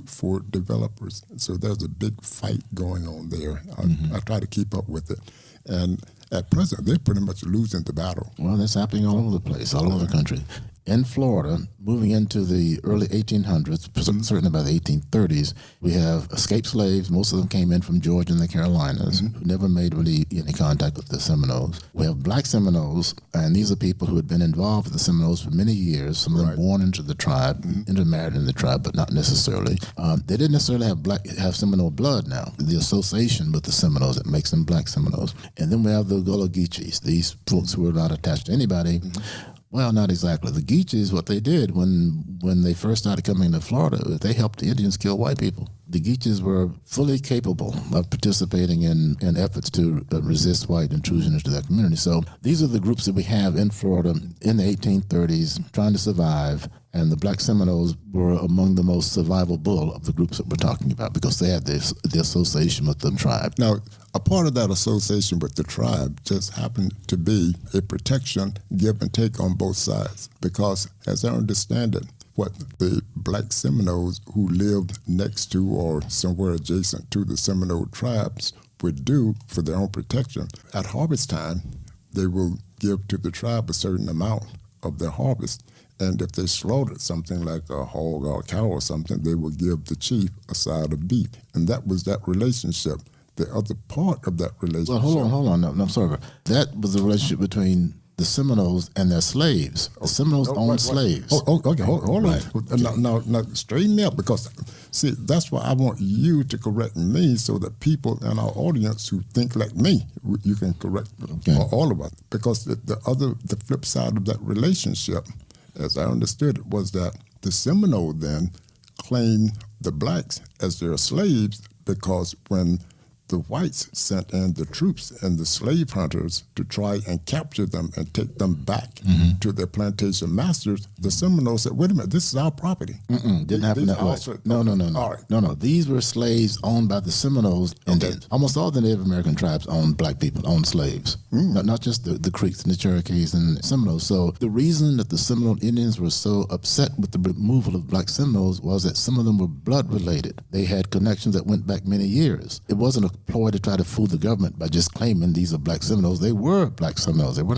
for developers. So there's a big fight going on there. I try to keep up with it. And at present, they're pretty much losing the battle. Well, that's happening all over the place, all over the country. In Florida, moving into the early 1800s, certainly by the 1830s, we have escaped slaves. Most of them came in from Georgia and the Carolinas, who never made really any contact with the Seminoles. We have black Seminoles, and these are people who had been involved with the Seminoles for many years, some of them born into the tribe, intermarried in the tribe, but not necessarily. They didn't necessarily have Seminole blood now, the association with the Seminoles that makes them black Seminoles. And then we have the Gullah Geechees, these folks who are not attached to anybody. Well, not exactly. The Geechees, what they did when they first started coming to Florida, they helped the Indians kill white people. The Geechees were fully capable of participating in efforts to resist white intrusion into their community. So these are the groups that we have in Florida in the 1830s trying to survive, and the black Seminoles were among the most survivable of the groups that we're talking about because they had the association with the tribe. Now, a part of that association with the tribe just happened to be a protection, give and take on both sides. Because, as I understand it, what the black Seminoles who lived next to or somewhere adjacent to the Seminole tribes would do for their own protection, at harvest time, they will give to the tribe a certain amount of their harvest. And if they slaughtered something like a hog or a cow or something, they will give the chief a side of beef. And that was that relationship. The other part of that relationship. Well, hold on. No, I'm sorry. That was the relationship between the Seminoles and their slaves. The Seminoles owned slaves. Okay, hold on. Now, straighten me up, because, see, that's why I want you to correct me so that people in our audience who think like me, you can correct all of us. Because the flip side of that relationship, as I understood it, was that the Seminole then claimed the blacks as their slaves, because when the whites sent in the troops and the slave hunters to try and capture them and take them back to their plantation masters, the Seminoles said, wait a minute, this is our property. Didn't happen that way. No. All right. No. These were slaves owned by the Seminoles. Indians. Almost all the Native American tribes owned black people, owned slaves. Not just the Creeks and the Cherokees and the Seminoles. So the reason that the Seminole Indians were so upset with the removal of black Seminoles was that some of them were blood related. They had connections that went back many years. It wasn't a ploy to try to fool the government by just claiming these are black Seminoles. They were black Seminoles. They weren't